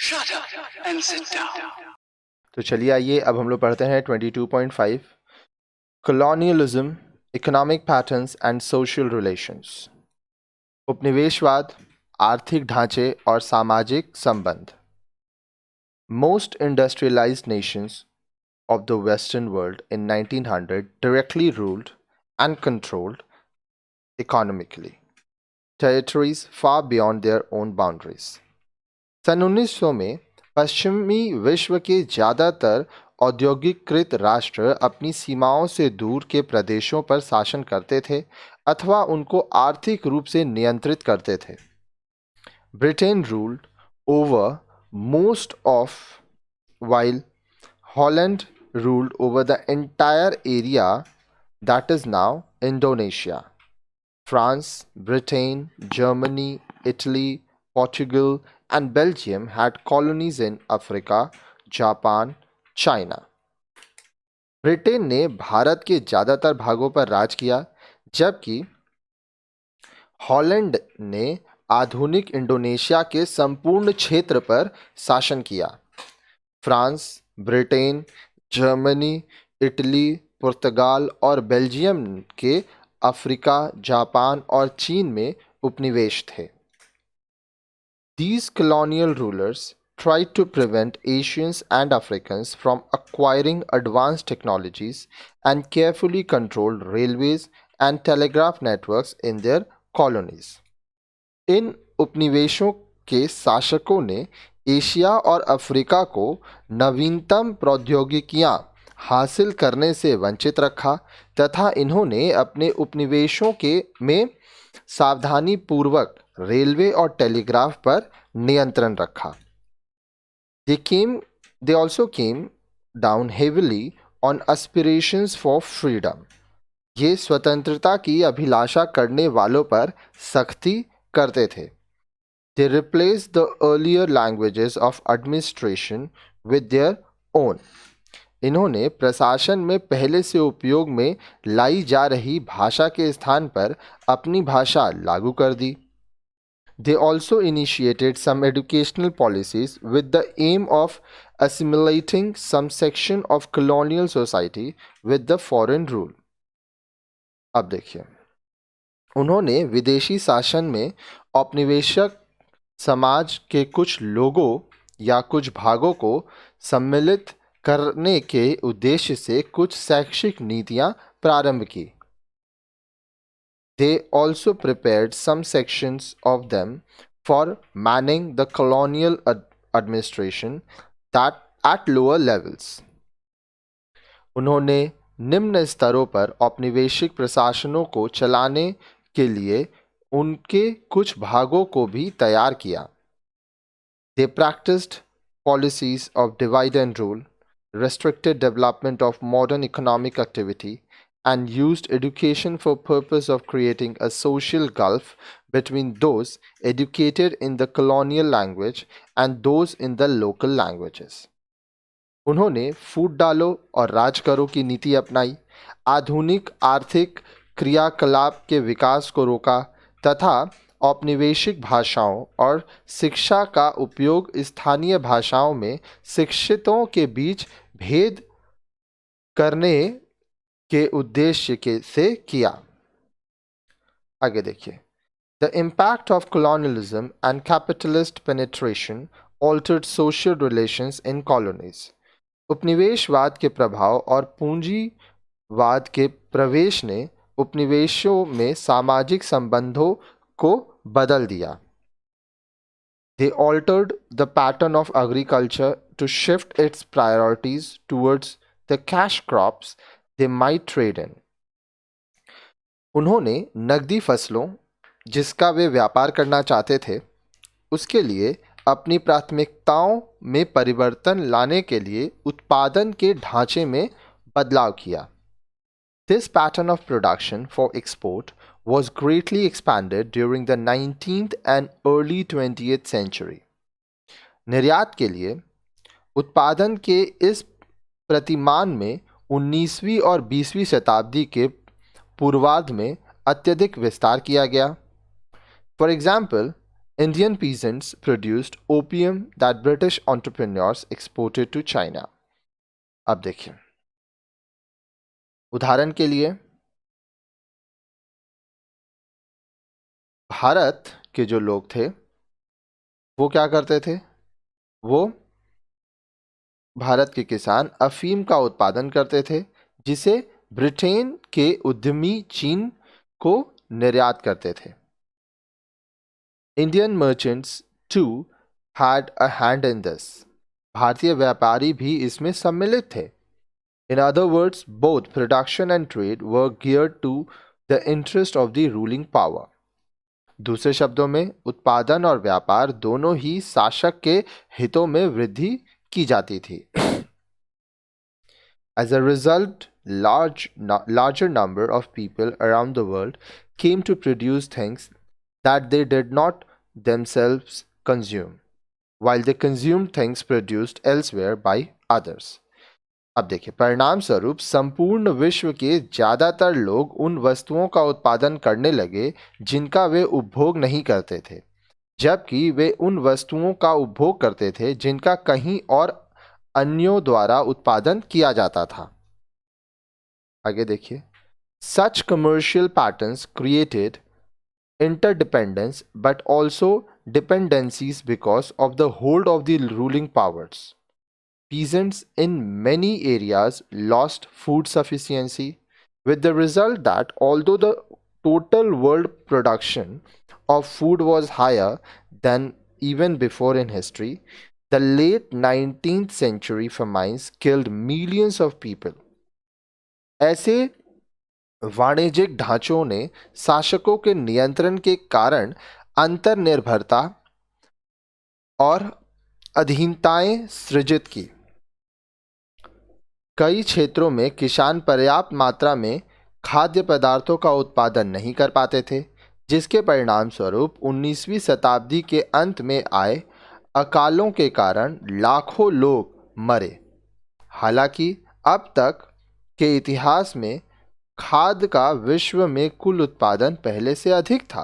Shut up and sit down. तो चलिए आइए अब हम लोग पढ़ते हैं 22.5 colonialism, economic patterns and social relations. उपनिवेशवाद, आर्थिक ढांचे और सामाजिक संबंध। Most industrialized nations of the Western world in 1900 directly ruled and controlled economically territories far beyond their own boundaries. सन 1900 में पश्चिमी विश्व के ज़्यादातर औद्योगिकीकृत राष्ट्र अपनी सीमाओं से दूर के प्रदेशों पर शासन करते थे अथवा उनको आर्थिक रूप से नियंत्रित करते थे। Britain ruled over most of while Holland ruled over the entire area that is now Indonesia. France, Britain, Germany, Italy, Portugal, and Belgium had colonies in Africa, Japan, China. Britain ने भारत के ज़्यादातर भागों पर राज किया, जबकि हॉलैंड ने आधुनिक Indonesia के संपूर्ण क्षेत्र पर शासन किया। फ्रांस, ब्रिटेन, जर्मनी, इटली, पुर्तगाल और बेल्जियम के अफ्रीका, जापान और चीन में उपनिवेश थे। These colonial rulers tried to prevent Asians and Africans from acquiring advanced technologies and carefully controlled railways and telegraph networks in their colonies. इन उपनिवेशों के शासकों ने एशिया और अफ्रीका को नवीनतम प्रौद्योगिकियां हासिल करने से वंचित रखा तथा इन्होंने अपने उपनिवेशों के में सावधानी पूर्वक रेलवे और टेलीग्राफ पर नियंत्रण रखा। They also came down heavily on aspirations for freedom. ये स्वतंत्रता की अभिलाषा करने वालों पर सख्ती करते थे। They replaced the earlier languages of administration with their own. इन्होंने प्रशासन में पहले से उपयोग में लाई जा रही भाषा के स्थान पर अपनी भाषा लागू कर दी। They also initiated some educational policies with the aim of assimilating some section of colonial society with the foreign rule. अब देखिए, उन्होंने विदेशी शासन में औपनिवेशिक समाज के कुछ लोगों या कुछ भागों को सम्मिलित करने के उद्देश्य से कुछ शैक्षिक नीतियां प्रारंभ की। They also prepared some sections of them for manning the colonial administration that at lower levels. उन्होंने निम्न स्तरों पर औपनिवेशिक प्रशासनों को चलाने के लिए उनके कुछ भागों को भी तैयार किया। They practiced policies of divide and rule, restricted development of modern economic activity, and used education for purpose of creating a social gulf between those educated in the colonial language and those in the local languages. उन्होंने फूट डालो और राज करो की नीति अपनाई, आधुनिक आर्थिक क्रियाकलाप के विकास को रोका तथा औपनिवेशिक भाषाओं और शिक्षा का उपयोग स्थानीय भाषाओं में शिक्षितों के बीच भेद करने के उद्देश्य से किया। आगे देखिए, The impact of colonialism and capitalist penetration altered social relations in colonies. उपनिवेशवाद के प्रभाव और पूंजीवाद के प्रवेश ने उपनिवेशों में सामाजिक संबंधों को बदल दिया। They altered the pattern of agriculture to shift its priorities towards the cash crops they might trade in. उन्होंने नकदी फसलों जिसका वे व्यापार करना चाहते थे उसके लिए अपनी प्राथमिकताओं में परिवर्तन लाने के लिए उत्पादन के ढांचे में बदलाव किया। This pattern of production for export was greatly expanded during the 19th and early 20th century. निर्यात के लिए उत्पादन के इस प्रतिमान में 19वीं और 20वीं शताब्दी के पूर्वार्ध में अत्यधिक विस्तार किया गया। For example, Indian peasants produced opium that British entrepreneurs exported to China. अब देखिए, उदाहरण के लिए भारत के जो लोग थे वो क्या करते थे? वो भारत के किसान अफीम का उत्पादन करते थे जिसे ब्रिटेन के उद्यमी चीन को निर्यात करते थे. Indian merchants too had a hand in this. भारतीय व्यापारी भी इसमें सम्मिलित थे. In other words, both production and trade were geared to the interest of the ruling power. दूसरे शब्दों में उत्पादन और व्यापार दोनों ही शासक के हितों में वृद्धि की जाती थी. As a result, larger number of people around the world came to produce things that they did not themselves consume, while they consumed things produced elsewhere by others. अब देखिए, परिणाम स्वरूप संपूर्ण विश्व के ज्यादातर लोग उन वस्तुओं का उत्पादन करने लगे जिनका वे उपभोग नहीं करते थे, जबकि वे उन वस्तुओं का उपभोग करते थे जिनका कहीं और अन्यों द्वारा उत्पादन किया जाता था. आगे देखिए, such commercial patterns created interdependence but also dependencies because of the hold of the ruling powers. Peasants in many areas lost food sufficiency, with the result that although the total world production of food was higher than even before in history, the late 19th century famines killed millions of people. ऐसे वाणिज्यिक ढांचों ने शासकों के नियंत्रण के कारण अंतर्निर्भरता और अधीनताएं सृजित की. कई क्षेत्रों में किसान पर्याप्त मात्रा में खाद्य पदार्थों का उत्पादन नहीं कर पाते थे, जिसके परिणाम स्वरूप 19वीं शताब्दी के अंत में आए अकालों के कारण लाखों लोग मरे. हालांकि अब तक के इतिहास में खाद्य का विश्व में कुल उत्पादन पहले से अधिक था.